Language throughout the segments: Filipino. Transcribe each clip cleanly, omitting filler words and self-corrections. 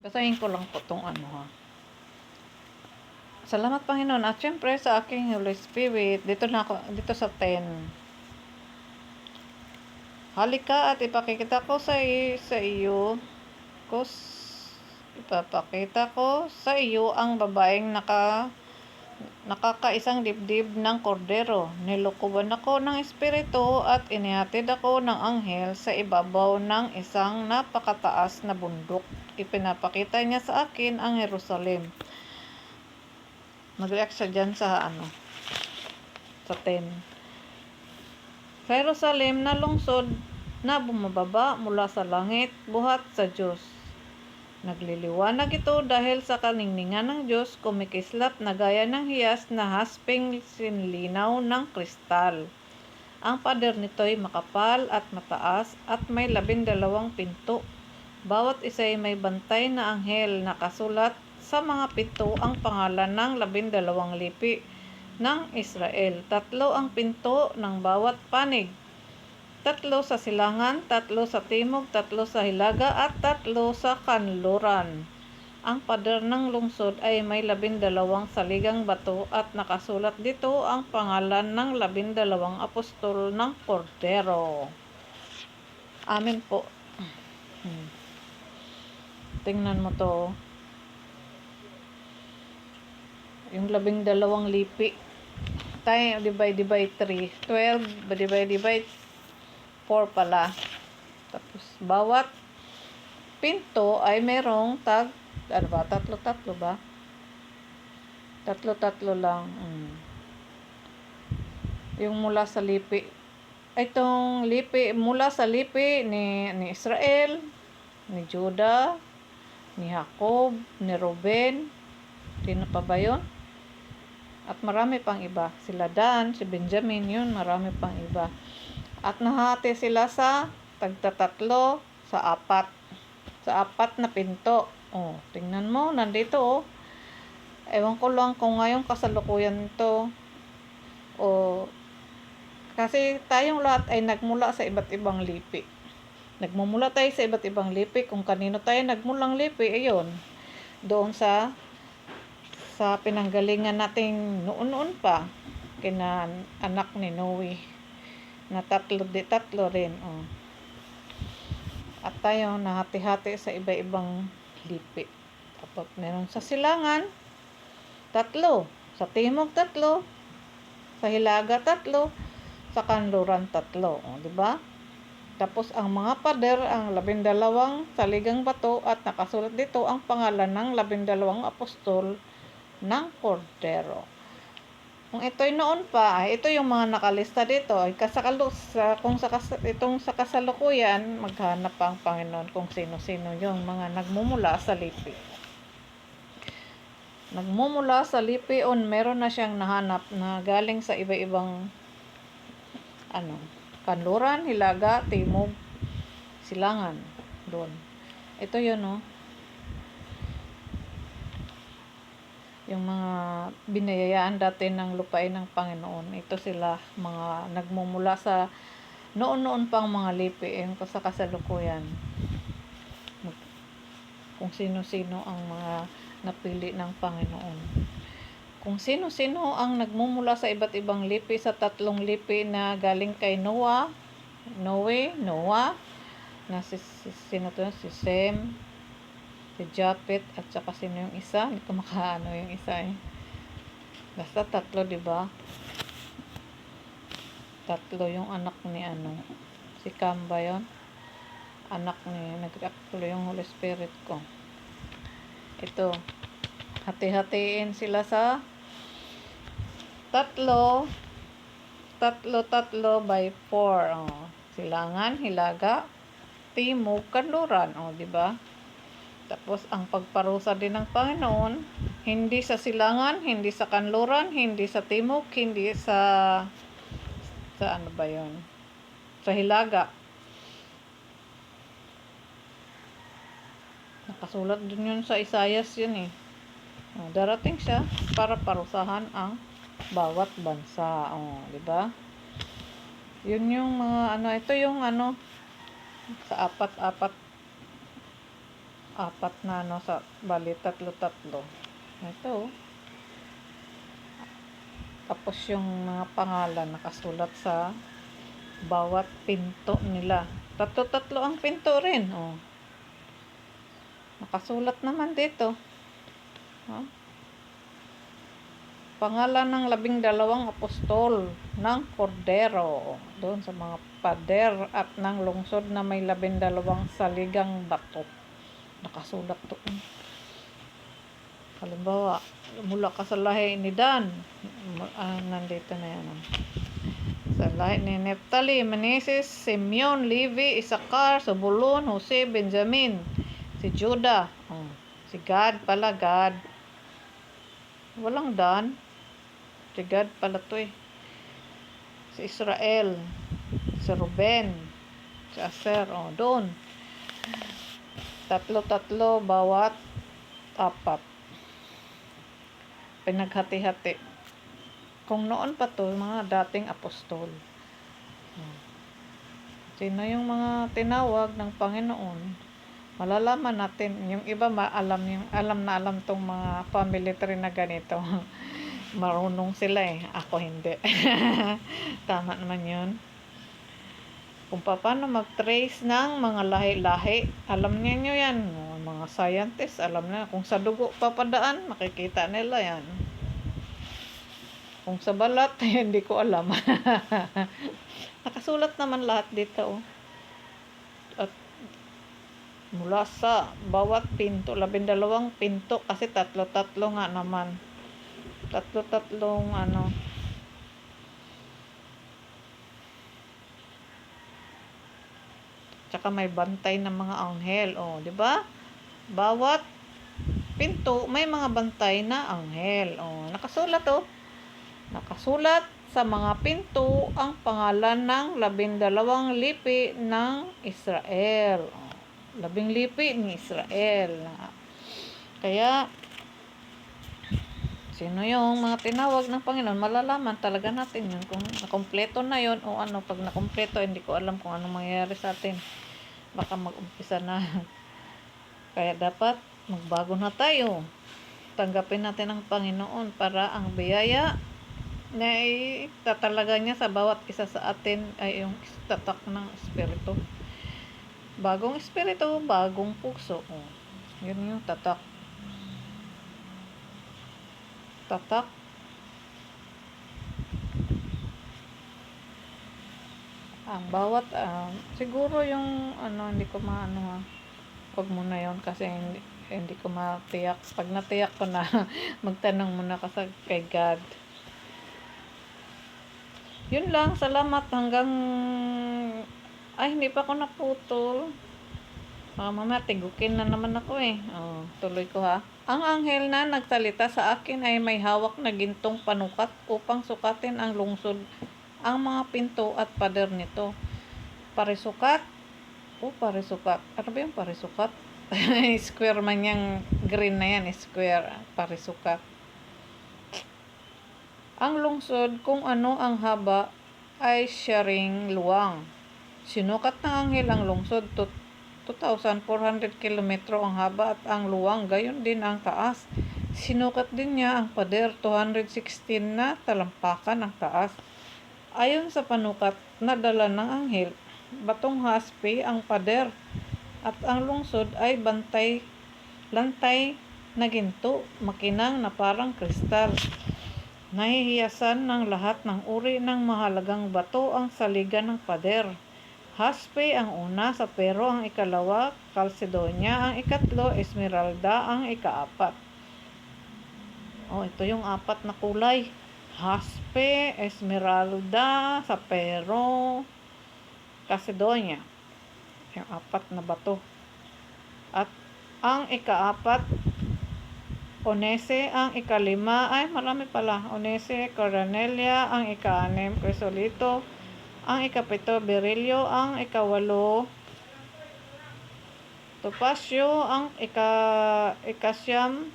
Basahin ko lang po tong ano ha. Salamat Panginoon at syempre sa aking Holy Spirit. Dito na ako, dito sa 10. Halika at ipakikita ko sa iyo ipapakita ko sa iyo ang babaeng nakakaisang dibdib ng kordero. Nilukuban ako ng espiritu at inihatid ako ng anghel sa ibabaw ng isang napakataas na bundok. Ipinapakita niya sa akin ang Jerusalem. Mag-react siya dyan sa sa 10. Sa Jerusalem na lungsod na bumababa mula sa langit, buhat sa Diyos. Nagliliwanag ito dahil sa kaningningan ng Diyos, kumikislap na gaya ng hiyas na hasping sinlinaw ng kristal. Ang pader nito'y makapal at mataas at may 12 pinto. Bawat isa ay may bantay na anghel na kasulat sa mga pinto ang pangalan ng 12 lipi ng Israel. 3 ang pinto ng bawat panig. 3 sa silangan, 3 sa timog, 3 sa hilaga, at 3 sa kanluran. Ang pader ng lungsod ay may 12 saligang bato at nakasulat dito ang pangalan ng 12 apostol ng Kordero. Amen po. Tingnan mo to. Yung 12 lipi. Tayo divide by 3. 12 divide by 4 pala. Tapos bawat pinto ay merong tatlo ba? Tatlo lang. Yung mula sa lipi. Itong lipi mula sa lipi ni Israel, ni Judah, ni Jacob, ni Ruben. Sino pa ba 'yon? At marami pang iba. Sila Dan, si Benjamin, yun, marami pang iba. At nahati sila sa tagtatatlo sa 4. Sa 4 na pinto. Oh, tingnan mo, nandito oh. Ewan ko lang kung ngayong kasalukuyan to. O, kasi tayong lahat ay nagmula sa iba't ibang lipi. Nagmumula tayo sa iba't ibang lipi. Kung kanino tayo nagmulang lipi, ayun. Doon sa pinanggalingan nating noon pa kina anak ni Noe na tatlo rin at tayo nahati-hati sa iba-ibang lipi. Tapos meron sa silangan 3, sa timog 3, sa hilaga 3, sa kanluran 3, di ba? Tapos ang mga pader ang 12 saligang bato at nakasulat dito ang pangalan ng 12 apostol ng Kordero. Kung ito'y noon pa, ay ito yung mga nakalista dito. Ay itong sa kasalukuyan, maghanap pa ang Panginoon kung sino-sino yung mga nagmumula sa lipi. Nagmumula sa lipi meron na siyang nahanap na galing sa iba-ibang kanluran, hilaga, timog, silangan. Doon. Ito yun yung mga binayayaan dati ng lupain ng Panginoon. Ito sila, mga nagmumula sa noon pang mga lipi, yung sa kasalukuyan. Kung sino-sino ang mga napili ng Panginoon. Kung sino-sino ang nagmumula sa iba't ibang lipi, sa 3 lipi na galing kay Noah, na si Sem, si Japet, at saka sino yung isa? Hindi ko makaano yung isa eh. Basta 3, di ba? 3 yung anak ni si Cam ba yun? Anak ni, nag-react tuloy yung Holy Spirit ko. Ito, hati-hatiin sila sa 3 by 4. Silangan, hilaga, timog, kanluran. Di ba? Tapos, ang pagparusa din ng Panginoon, hindi sa silangan, hindi sa kanluran, hindi sa timog, hindi sa ano ba yun? Sa hilaga. Nakasulat din yun sa Isaias yun eh. Darating siya para parusahan ang bawat bansa. Di ba? Yun yung mga ito yung sa apat na ano sa bali tatlo. Ito. Tapos yung mga pangalan nakasulat sa bawat pinto nila. Tatlo ang pinto rin. Oh. Nakasulat naman dito. Oh. Pangalan ng 12 apostol ng Kordero. Doon sa mga pader at ng lungsod na may 12 saligang bato. Nakasulat doon. Halimbawa, mula ka sa lahi ni Dan. Nandito na yan. Sa lahi ni Neftali, Meneses, Simeon, Levi, Isakar, Zebulun, Jose, Benjamin, si Judah, si Gad pala, Gad. Walang Dan. Si Gad pala to eh. Si Israel, si Ruben, si Aser, doon. Tatlo bawat apat. Pinaghati-hati. Kung noon pa to, mga dating apostol. Sino yung mga tinawag ng Panginoon? Malalaman natin. Yung iba alam tong mga family tree na ganito. Marunong sila eh. Ako hindi. Tama naman yun. Kung paano mag-trace ng mga lahi-lahi. Alam niyo yan. Mga scientists, alam na. Kung sa dugo papadaan, makikita nila yan. Kung sa balat, hindi ko alam. Nakasulat naman lahat dito. At mula sa bawat pinto, 12 pinto, kasi tatlo nga naman. Tatlong ano. Tsaka may bantay ng mga anghel. Di ba? Bawat pinto, may mga bantay na anghel. Nakasulat Nakasulat sa mga pinto ang pangalan ng 12 lipi ng Israel. 12 lipi ni Israel. Kaya, sino yung mga tinawag ng Panginoon? Malalaman talaga natin yun. Kung nakompleto na yun o ano. Pag nakompleto, hindi ko alam kung anong mangyayari sa atin. Baka mag-umpisa na. Kaya dapat magbago na tayo. Tanggapin natin ang Panginoon para ang biyaya na itatalaga niya sa bawat isa sa atin ay yung tatak ng espiritu. Bagong espiritu, bagong puso. Yun yung tatak. Tatak. Ang bawat, siguro yung, hindi ko maano wag muna yon kasi hindi ko matiyak. Pag natiyak ko na, magtanong muna kasi kay God. Yun lang, salamat hanggang, hindi pa ako naputol. Mamaya tigukin na naman ako eh. Tuloy ko ha. Ang anghel na nagsalita sa akin ay may hawak na gintong panukat upang sukatin ang lungsod, ang mga pinto at pader nito. Parisukat. Parisukat. Ano ba yung parisukat? Square man yung green na yan. Square. Parisukat. Ang lungsod, kung ano ang haba, ay sharing luwang. Sinukat ng anghel ang lungsod. 2,400 kilometro ang haba at ang luwang, gayon din ang taas. Sinukat din niya ang pader, 216 na talampakan ang taas. Ayon sa panukat na dala ng anghel, batong haspe ang pader at ang lungsod ay lantay na ginto, makinang na parang kristal. Nahihiyasan ng lahat ng uri ng mahalagang bato ang saligan ng pader. Haspe ang una, sapero ang ikalawa, Calcedonia ang ikatlo, Esmeralda ang ikaapat. Ito yung apat na kulay. Haspe, Esmeralda, sapero, Calcedonia. Yung apat na bato. At ang ikaapat, Onese ang ikalima, marami pala. Onese, Cornelia ang ika-6, Crisolito ang ikapito, Berilio ang ikawalo, Topacio ang ikasyam,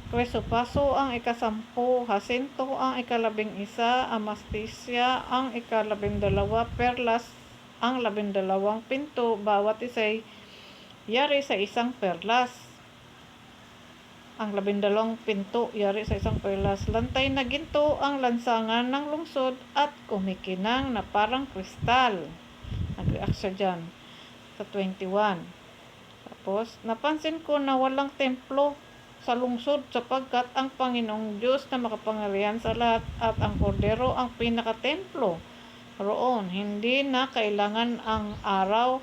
Cresopaso ang ika-10, Jacinto ang ika-11, Amastisya ang ika-12, Perlas ang 12 pinto, bawat isa'y yari sa isang perlas. Ang 12 pinto yari sa isang perlas. Lantay na ginto ang lansangan ng lungsod at kumikinang na parang kristal. Nag-react siya dyan sa 21. Tapos, napansin ko na walang templo sa lungsod sapagkat ang Panginoong Diyos na makapangyarihan sa lahat at ang Kordero ang pinakatemplo roon. Hindi na kailangan ang araw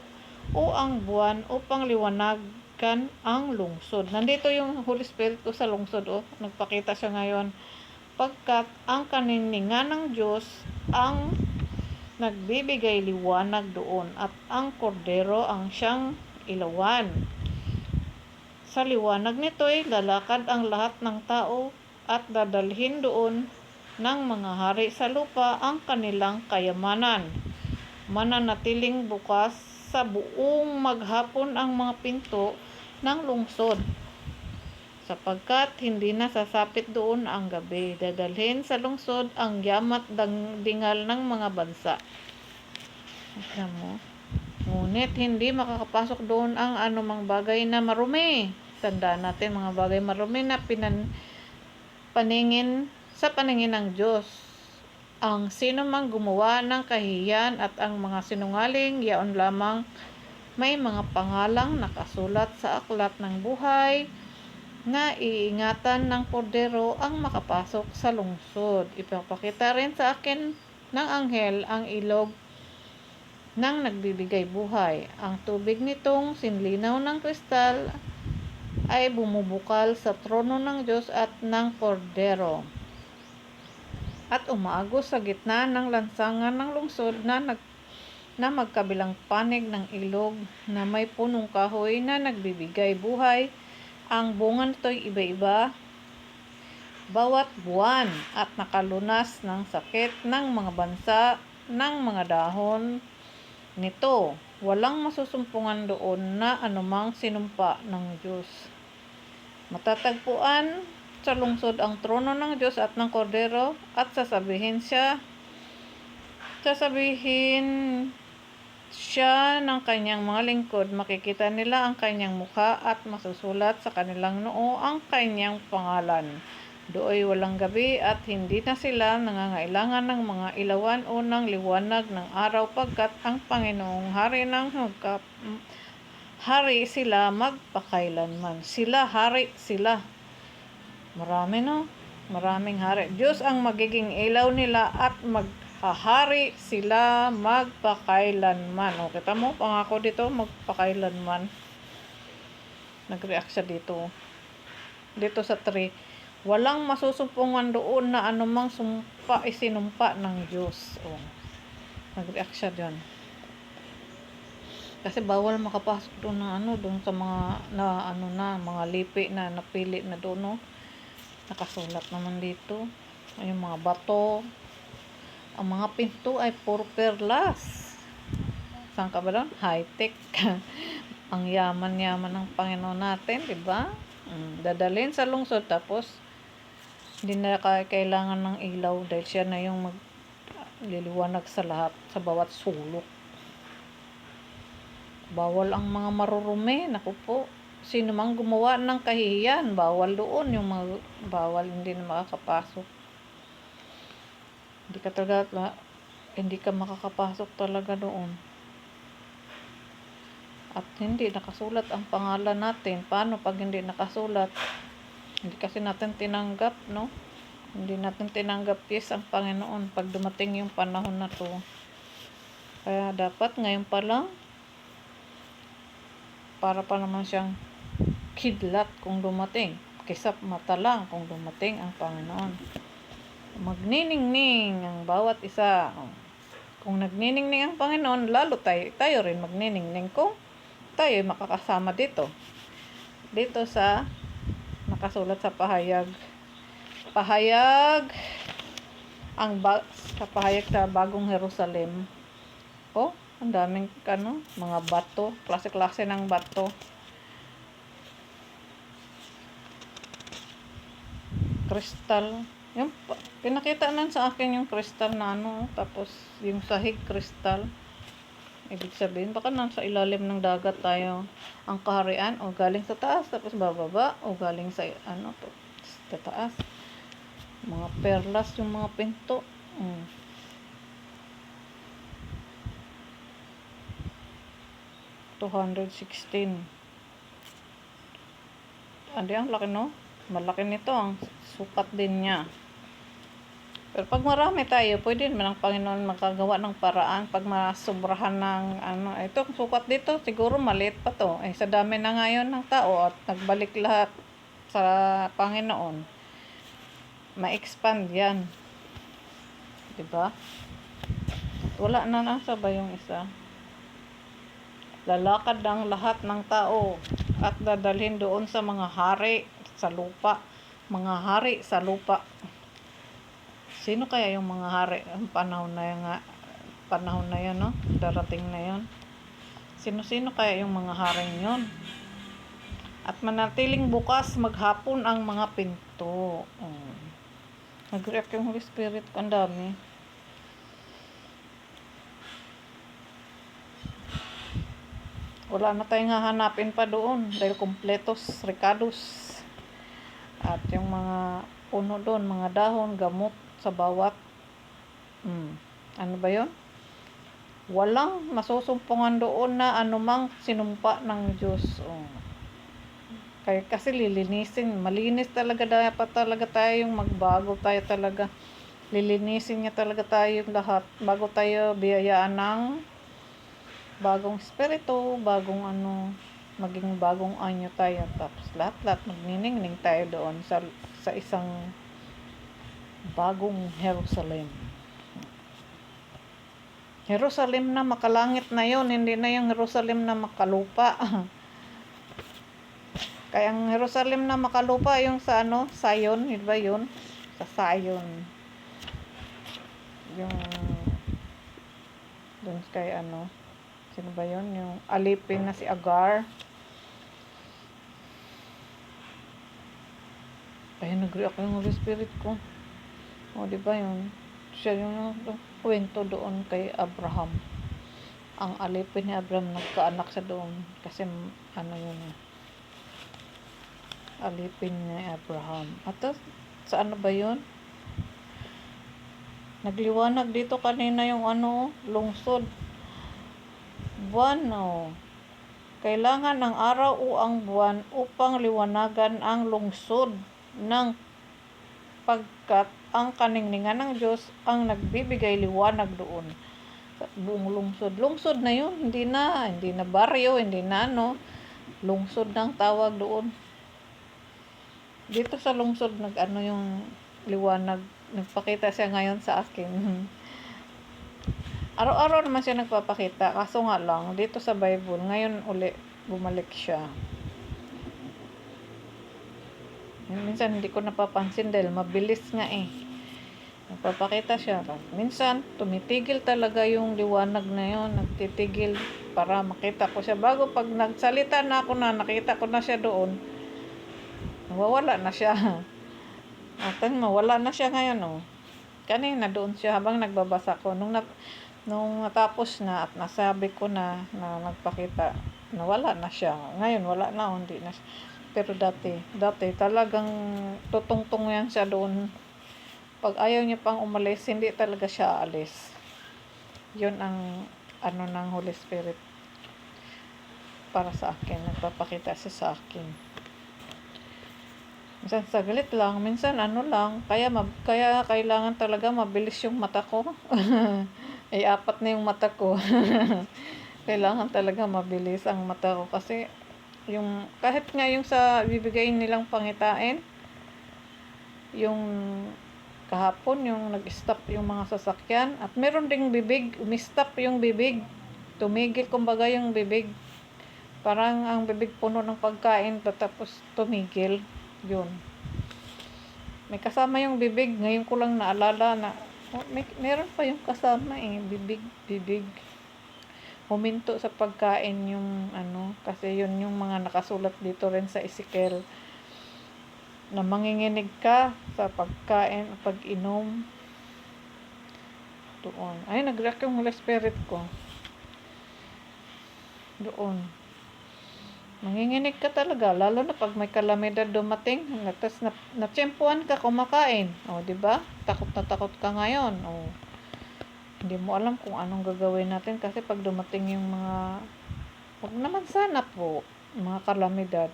o ang buwan upang liwanagan ang lungsod. Nandito yung Holy Spirit ko sa lungsod. Nagpakita siya ngayon. Pagkat ang kaniningan ng Diyos ang nagbibigay liwanag doon at ang Kordero ang siyang ilawan. Sa liwanag nito'y lalakad ang lahat ng tao at dadalhin doon ng mga hari sa lupa ang kanilang kayamanan. Mananatiling bukas sa buong maghapon ang mga pinto ng lungsod, sapagkat hindi na sasapit doon ang gabi. Dadalhin sa lungsod ang yamat dingal ng mga bansa. Alam mo? Ngunit hindi makakapasok doon ang anumang bagay na marumi. Tandaan natin, mga bagay marumi na paningin sa paningin ng Diyos. Ang sino mang gumawa ng kahihiyan at ang mga sinungaling, yaon lamang may mga pangalang nakasulat sa aklat ng buhay na iingatan ng Kordero ang makapasok sa lungsod. Ipapakita rin sa akin ng anghel ang ilog nang nagbibigay buhay. Ang tubig nitong sinlinaw ng kristal ay bumubukal sa trono ng Diyos at ng Kordero at umaagos sa gitna ng lansangan ng lungsod na magkabilang panig ng ilog na may punong kahoy na nagbibigay buhay. Ang bunga nito'y iba-iba bawat buwan at nakalunas ng sakit ng mga bansa ng mga dahon nito. Walang masusumpungan doon na anumang sinumpa ng Diyos. Matatagpuan sa lungsod ang trono ng Diyos at ng Kordero at sasabihin siya ng kanyang mga lingkod. Makikita nila ang kanyang mukha at masusulat sa kanilang noo ang kanyang pangalan. Dooy walang gabi at hindi na sila nangangailangan ng mga ilawan o ng liwanag ng araw pagkat ang Panginoong Hari hari sila magpakailanman. Hari sila. Marami no? Maraming hari. Diyos ang magiging ilaw nila at maghahari sila magpakailanman. O, kita mo, pangako dito, magpakailanman. Nag-react siya dito. Dito sa 3. Walang masusumpungan doon na anumang isinumpa ng Diyos. O, nag-react siya dyan. Kasi bawal makapasok doon na doon sa mga mga lipi na napili na doon, no? Nakasulat naman dito. Yung mga bato. Ang mga pinto ay puro perlas. Saan ka ba doon? High-tech. Ang yaman-yaman ng Panginoon natin, di ba? Dadalhin sa lungsod tapos hindi na kailangan ng ilaw dahil siya na yung magliliwanag sa lahat, sa bawat sulok. Bawal ang mga marurumi. Naku po. Sino mang gumawa ng kahihiyan, bawal doon. Bawal, hindi na makakapasok. Hindi ka makakapasok talaga doon. At hindi nakasulat ang pangalan natin. Paano pag hindi nakasulat? Hindi kasi natin tinanggap, no? Hindi natin tinanggap ang Panginoon pag dumating yung panahon na to. Kaya dapat ngayon pa lang, para pa naman siyang kidlat kung dumating. Kisap mata lang kung dumating ang Panginoon. Magniningning ang bawat isa. Kung nagniningning ang Panginoon, lalo tayo rin magniningning kung tayo makakasama dito. Dito sa nakasulat sa pahayag. Sa pahayag sa Bagong Jerusalem. Ang daming mga bato, klase-klase ng bato. Kristal. Yung pinakita nan sa akin yung kristal na tapos yung sahig kristal. Ibig sabihin, baka nasa ilalim ng dagat tayo ang kaharian, o galing sa taas, tapos bababa, o galing sa, sa taas. Mga perlas yung mga pinto. 216. Andi, ang laki, no? Malaki nito, ang sukat din niya. Pero pag marami tayo, pwede naman ang Panginoon magkagawa ng paraan. Pag masobrahan ng ito, sukat dito, siguro maliit pa to. Sa dami na ngayon ng tao at nagbalik lahat sa Panginoon, ma-expand yan. Diba? Wala na, nasa ba yung isa? Lalakad ang lahat ng tao at dadalhin doon sa mga hari sa lupa. Mga hari sa lupa. Sino kaya yung mga hari? Ang panahon na yan, no? Darating na yan. Sino-sino kaya yung mga haring yon? At manatiling bukas maghapon ang mga pinto. Nag-react yung Holy Spirit. Ang dami. Wala na tayong hahanapin pa doon dahil kompletos, ricados. At yung mga puno doon, mga dahon, gamot sa bawat ano ba yun? Walang masusumpungan doon na anumang sinumpa ng Diyos. Kaya kasi lilinisin, malinis talaga, dapat talaga tayong magbago tayo talaga. Lilinisin niya talaga tayo lahat bago tayo biyayaan ng bagong espiritu, bagong maging bagong anyo tayo. Tapos lahat magniningning tayo doon sa isang bagong Jerusalem. Jerusalem na makalangit na yon, hindi na yung Jerusalem na makalupa. Kaya ang Jerusalem na makalupa yung sa Zion, di ba yun? Sa Zion. Yung dun kay sino ba yun? Yung alipin na si Agar. Ay, nag-react yung Holy Spirit ko. Di ba yun? Siya yung kwento doon kay Abraham. Ang alipin ni Abraham, nagkaanak sa doon. Kasi yun, alipin ni Abraham. At sa ba yun? Nagliwanag dito kanina yung lungsod. Buwan, Kailangan ng araw o ang buwan upang liwanagan ang lungsod ng pagkat ang kaningningan ng Diyos ang nagbibigay liwanag doon sa buong lungsod. Lungsod na yun, hindi na baryo, hindi na lungsod ng tawag doon. Dito sa lungsod yung liwanag, nagpakita siya ngayon sa akin. Araw-araw naman siya nagpapakita, kaso nga lang dito sa Bible ngayon uli bumalik siya. Minsan hindi ko napapansin dahil mabilis nga nagpapakita siya. Minsan tumitigil talaga yung liwanag na yun, nagtitigil para makita ko siya. Bago pag nagsalita na ako nakita ko na siya doon, nawawala na siya. At mawala na siya ngayon. Kanina doon siya habang nagbabasa ko. Nung natapos na at nasabi ko na nagpakita, nawala na siya. Ngayon wala na, hindi na siya. Pero dati talagang tutungtong yan siya doon. Pag ayaw niya pang umalis, hindi talaga siya aalis. Yun ang ng Holy Spirit para sa akin. Nagpapakita siya sa akin. Minsan saglit lang, minsan lang. Kaya kailangan talaga mabilis yung mata ko. Apat na yung mata ko. Kailangan talaga mabilis ang mata ko kasi yung kahit nga yung sa bibigay nilang pangitain, yung kahapon yung nag-stop yung mga sasakyan at meron ding bibig, umistop yung bibig, tumigil kumbaga yung bibig, parang ang bibig puno ng pagkain tapos tumigil yun. May kasama yung bibig, ngayon ko lang naalala na meron pa yung kasama bibig. Huminto sa pagkain yung kasi yun yung mga nakasulat dito rin sa Ezekiel na manginginig ka sa pagkain, pag-inom doon. Ay, nag-react yung Holy Spirit ko. doon. Manginginig ka talaga, lalo na pag may kalamidad dumating, tapos natsempuhan ka kumakain. O, di ba? Takot na takot ka ngayon. O, hindi mo alam kung anong gagawin natin kasi pag dumating yung mga, wag naman sana po, mga kalamidad,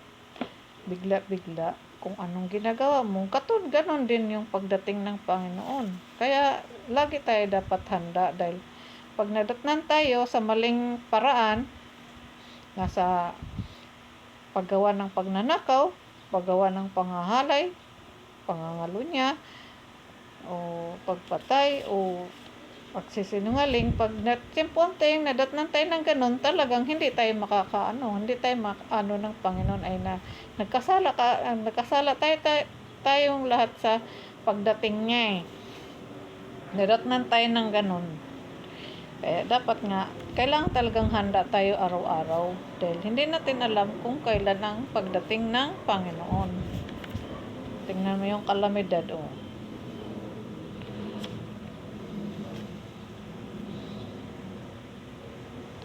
bigla-bigla, kung anong ginagawa mo. Ganon din yung pagdating ng Panginoon. Kaya, lagi tayo dapat handa dahil pag nadatnan tayo sa maling paraan, nasa paggawa ng pagnanakaw, paggawa ng panghahalay, pangangalunya, o pagpatay, o pagsisinungaling, pag natsimpuan tayong nadatnan tayo ng ganun, talagang hindi tayo hindi tayo ng Panginoon ay nagkasala tayong lahat sa pagdating niya eh. Nadatnan tayo ng ganun. Kaya dapat nga, kailangan talagang handa tayo araw-araw dahil hindi natin alam kung kailan ang pagdating ng Panginoon. Tingnan mo yung kalamidad, oh.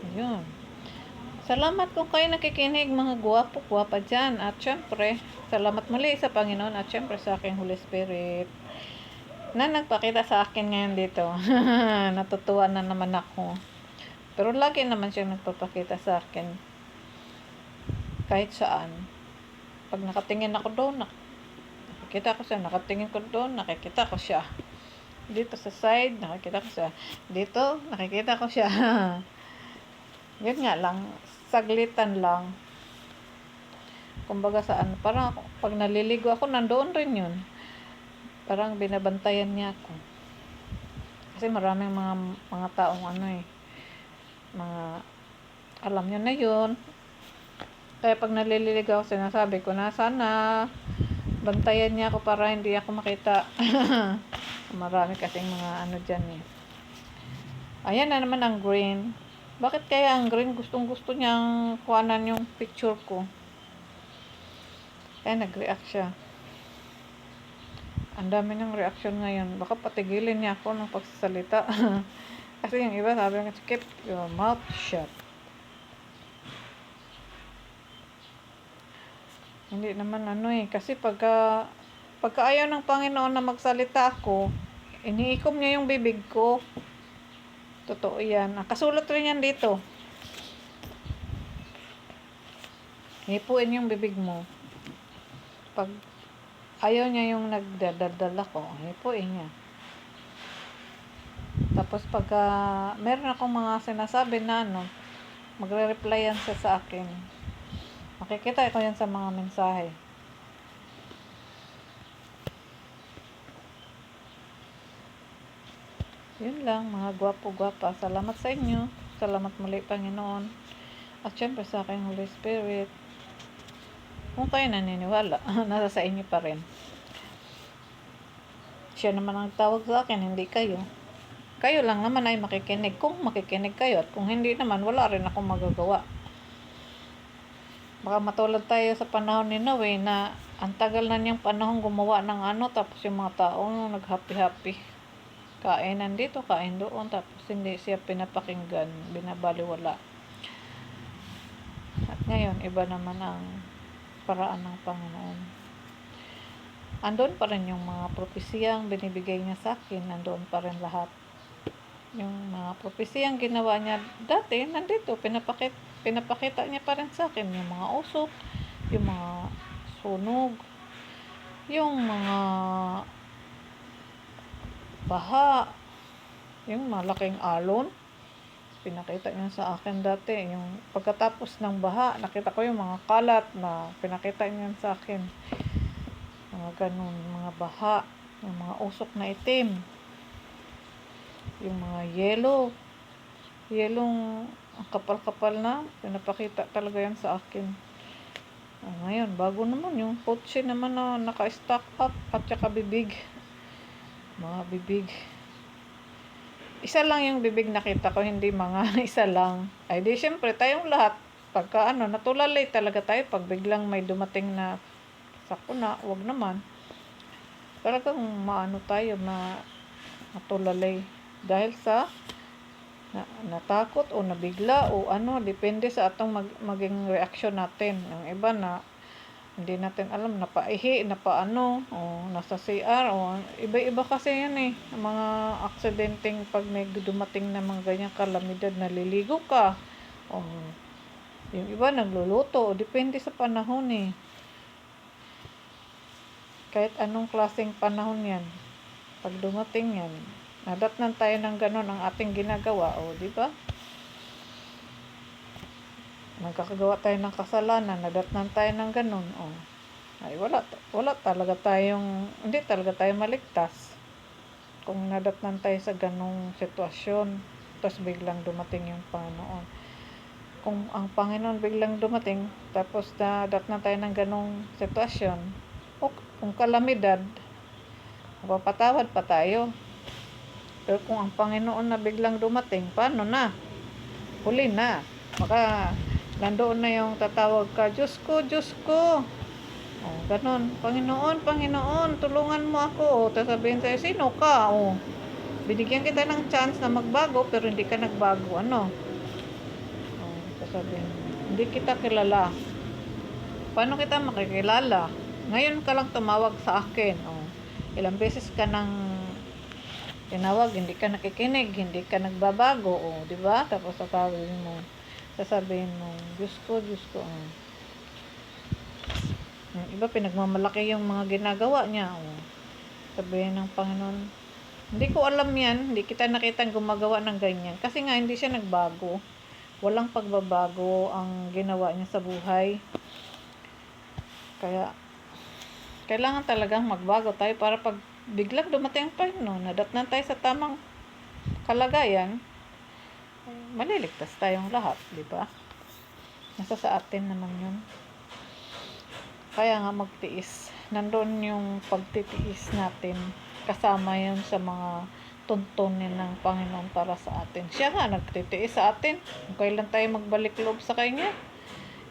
Ayun. Salamat kung kayo nakikinig mga gwapo-gwapa dyan. At syempre, salamat muli sa Panginoon at syempre sa aking Holy Spirit na nagpakita sa akin ngayon dito. Natutuwa na naman ako. Pero lagi naman siya nagpapakita sa akin. Kahit saan. Pag nakatingin ako doon, nakikita ko siya. Nakatingin ko doon, nakikita ko siya. Dito sa side, nakikita ko siya. Dito, nakikita ko siya. Yun nga lang, saglitan lang. Kumbaga saan, parang pag naliligo ako, nandoon rin yun. Parang binabantayan niya ako. Kasi maraming mga taong alam niyo na yun. Kaya pag naliligo ako, sinasabi ko na sana bantayan niya ako para hindi ako makita. Marami kasing mga dyan eh. Ayan na naman ang green. Bakit kaya ang green gustong-gusto niyang kuhanan yung picture ko? Kaya nag-react siya. Ang dami ng reaction ngayon. Baka patigilin niya ako ng pagsasalita. Kasi yung iba sabi nga, keep your mouth shut. Hindi naman kasi pagka ayaw ng Panginoon na magsalita ako, iniikom niya yung bibig ko. Totoo yan. Kasulat rin yan dito. Hipuin yung bibig mo. Pag ayaw niya yung nagdadala ko, hipuin niya. Tapos pagka meron akong mga sinasabi na magre-reply yan sa akin. Makikita ko yan sa mga mensahe. Yun lang, mga gwapo-gwapa. Salamat sa inyo. Salamat muli, Panginoon. At syempre sa aking Holy Spirit. Kung kayo naniniwala, nasa sa inyo pa rin. Siya naman ang tawag sa akin, hindi kayo. Kayo lang naman ay makikinig. Kung makikinig kayo at kung hindi naman, wala rin akong magagawa. Baka matulad tayo sa panahon ni Noe na ang tagal na niyang panahon gumawa ng tapos yung mga tao nag-happy-happy. Kain nandito, kain doon, tapos hindi siya pinapakinggan, binabaliwala. At ngayon, iba naman ang paraan ng Panginoon. Andun pa rin yung mga propesiyang binibigay niya sa akin, nandoon pa rin lahat. Yung mga propesiyang ginawa niya dati, nandito, pinapakita niya pa rin sa akin, yung mga usok, yung mga sunog, yung mga baha, yung malaking alon, pinakita niya sa akin dati. Yung pagkatapos ng baha, nakita ko yung mga kalat na pinakita niya sa akin. Mga ganun, mga baha, yung mga usok na itim, yung mga yelong ang kapal-kapal na, pinapakita talaga yan sa akin. Ngayon, bago naman yung kotse naman na naka-stack up at saka bibig. Mga bibig. Isa lang yung bibig nakita ko, hindi mga isa lang. Ay di syempre tayong lahat, pagka natulalay talaga tayo pag biglang may dumating na sakuna, wag naman. Talagang tayo na matulalay dahil sa natakot o nabigla o ano, depende sa atong maging reaksyon natin. Ang iba na hindi natin alam, napaihi, napaano, o nasa CR, o iba-iba kasi yan eh. Ang mga aksidenteng pag may dumating na mga ganyang kalamidad, naliligo ka. O, yung iba nagluluto, o depende sa panahon eh. Kahit anong klaseng panahon yan, pag dumating yan, nadatnan tayo ng ganon ang ating ginagawa, o di ba? Nagkakagawa tayo ng kasalanan, nadatnan tayo ng ganon, o ay wala talaga tayong, hindi talaga tayo maligtas kung nadatnan tayo sa ganong sitwasyon, tapos biglang dumating yung Panginoon. Kung ang Panginoon biglang dumating, tapos nadatnan tayo ng ganong sitwasyon, o kung kalamidad, mapapatawad pa tayo. Pero kung ang Panginoon na biglang dumating, paano na? Huli na. Baka nandoon na yung tatawag ka, Diyos ko, Diyos ko. O, ganon. Panginoon, Panginoon, tulungan mo ako. O, sasabihin sa'yo, sino ka? O, binigyan kita ng chance na magbago, pero hindi ka nagbago. Ano? O, sasabihin, hindi kita kilala. Paano kita makikilala? Ngayon ka lang tumawag sa akin. O, ilang beses ka nang tinawag, hindi ka nakikinig, hindi ka nagbabago. O, di ba? Tapos sasabihin mo, Diyos ko, Diyos ko. O. Yung iba pinagmamalaki yung mga ginagawa niya. O, sabihin ng Panginoon, hindi ko alam yan, hindi kita nakitang gumagawa ng ganyan. Kasi nga hindi siya nagbago. Walang pagbabago ang ginawa niya sa buhay. Kaya, kailangan talagang magbago tayo para pag biglang dumating ang Panginoon, nadatnan tayo sa tamang kalagayan, maliligtas tayong lahat, di ba? Nasa sa atin naman yun. Kaya nga magtiis. Nandoon yung pagtitiis natin. Kasama yun sa mga tuntunin ng Panginoon para sa atin. Siya nga nagtitiis sa atin. Kung kailan tayo magbalik loob sa Kanya.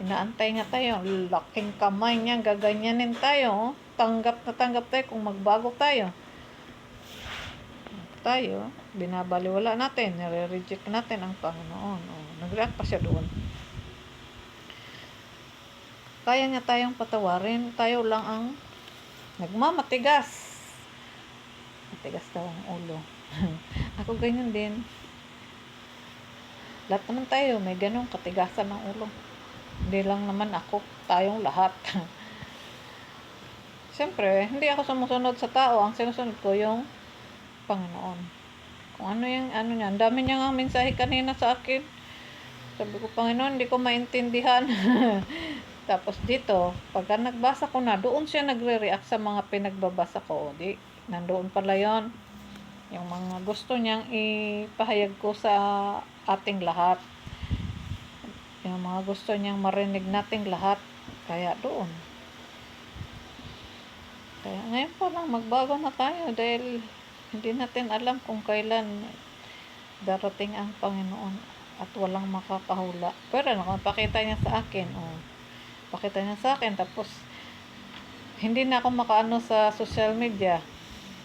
Inaantay nga tayo. Laking kamay niya. Gaganyanin tayo. Tanggap na tanggap tayo kung magbago tayo. Binabaliwala natin. Nire-reject natin ang Panginoon. Nag-react pa siya doon. Kaya nga tayong patawarin, tayo lang ang nagmamatigas. Matigas daw ang ulo. Ako ganyan din. Lahat naman tayo, may ganong katigasan ng ulo. Hindi lang naman ako, tayong lahat. Siyempre, hindi ako sumusunod sa tao. Ang sinusunod ko yung Panginoon. Kung ano yung ano niya. Ang dami niya nga mensahe kanina sa akin. Sabi ko, Panginoon, hindi ko maintindihan. Tapos dito, pagka nagbasa ko na, doon siya nagre-react sa mga pinagbabasa ko. Di, nandoon pala yon. Yung mga gusto niyang ipahayag ko sa ating lahat. Yung mga gusto niyang marinig nating lahat. Kaya doon. Kaya ngayon pa lang, magbago na tayo dahil hindi natin alam kung kailan darating ang Panginoon at walang makakahula. Pero nakapakita niya sa akin, pakita niya sa akin, tapos hindi na ako makaano sa social media.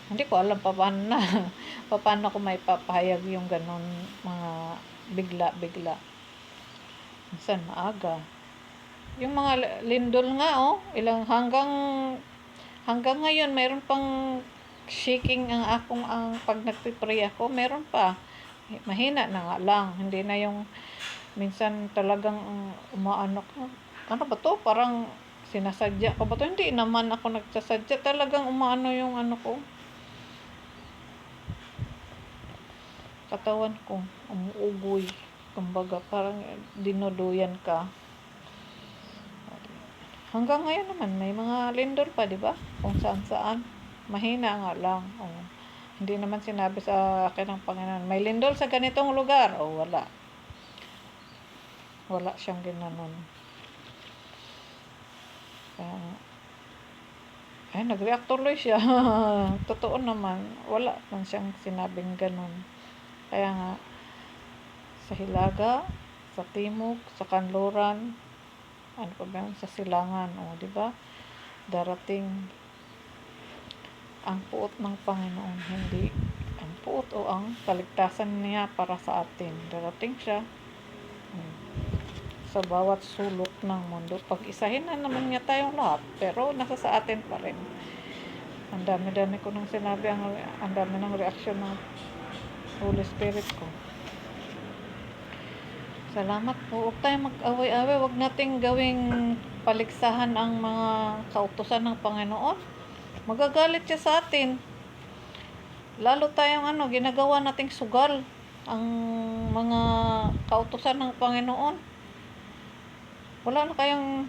Hindi ko alam paano ko may papahayag yung ganon mga bigla-bigla. Minsan maaga. Yung mga lindol nga ilang hanggang ngayon mayroon pang shaking ang pag nagpipray ako, meron pa. Mahina na nga lang, hindi na yung minsan talagang umaano ko. Ano ba to? Parang sinasadya ko ba to? Hindi naman ako nagsasadya. Talagang umaano yung ano ko. Katawan ko. Umuugoy. Kumbaga, parang dinuduyan ka. Hanggang ngayon naman, may mga lindol pa, di ba? Kung saan-saan. Mahina nga lang. Hindi naman sinabi sa akin ng Panginoon, may lindol sa ganitong lugar. Wala. Wala siyang ginanon. Nag-react tuloy siya. Totoo naman, wala man siyang sinabing ganun. Kaya nga, sa Hilaga, sa Timog, sa Kanluran, ano pa ba yun, sa Silangan, di ba? Darating ang puot ng Panginoon, hindi ang puot o ang kaligtasan niya para sa atin. Darating siya sa bawat sulok ng mundo. Pag-isahin na naman niya tayong lahat, pero nasa sa atin pa rin. Ang dami-dami ko nang sinabi, ang dami ng reaksyon ng Holy Spirit ko. Salamat po. Huwag tayong mag-away-away. Huwag nating gawing paligsahan ang mga kautusan ng Panginoon. Magagalit siya sa atin. Lalo tayong ginagawa nating sugal ang mga kautusan ng Panginoon. Wala na kayong,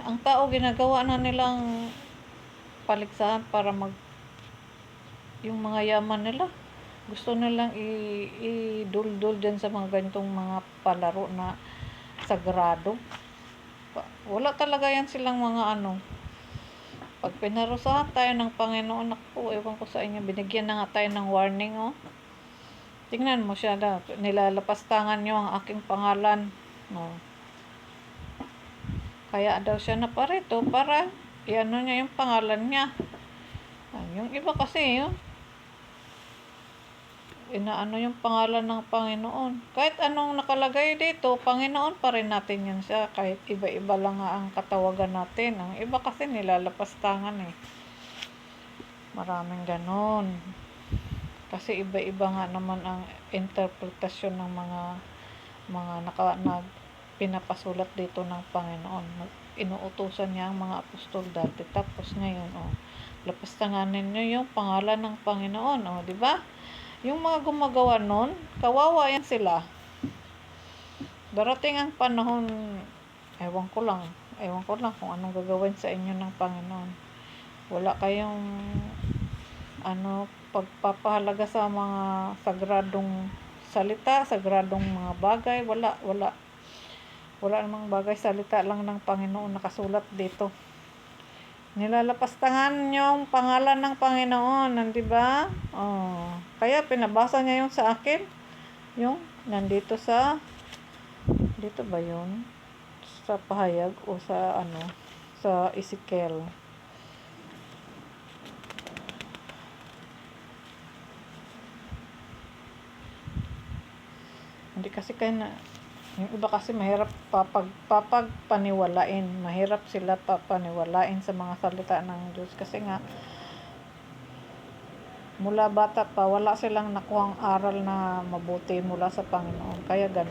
ang tao ginagawa na nilang paligsahan para yung mga yaman nila. Gusto nilang i-dul-dul dyan sa mga ganitong mga palaro na sagrado. Wala talaga yan silang mga Pag pinarusahan tayo ng Panginoon, ako, ewan ko sa inyo, binigyan na nga tayo ng warning, Tingnan mo siya nilalapastangan niyo ang aking pangalan. Kaya daw siya naparito para niya yung pangalan niya. Yung iba kasi, yung pangalan ng Panginoon. Kahit anong nakalagay dito, Panginoon pa rin natin yan siya. Kahit iba-iba lang nga ang katawagan natin. Ang iba kasi nilalapastangan Maraming ganon. Kasi iba-iba nga naman ang interpretasyon ng pinapasulat dito ng Panginoon. Inuutusan niya ang mga apostol dati. Tapos ngayon, lapastanganin niyo yung pangalan ng Panginoon. Di ba? Yung mga gumagawa nun, kawawa yan sila. Darating ang panahon, ewan ko lang kung anong gagawin sa inyo ng Panginoon. Wala kayong pagpapahalaga sa mga sagradong salita, sagradong mga bagay. Wala namang bagay, salita lang ng Panginoon nakasulat dito. Nilalapastangan yung pangalan ng Panginoon, di ba? Kaya pinabasa niya yung sa akin, yung nandito dito ba yun? Sa pahayag o sa sa Ezekiel. Hindi kasi yung iba kasi mahirap papagpaniwalain. Mahirap sila papaniwalain sa mga salita ng Diyos. Kasi nga, mula bata pa, wala silang nakuhang aral na mabuti mula sa Panginoon. Kaya ganun.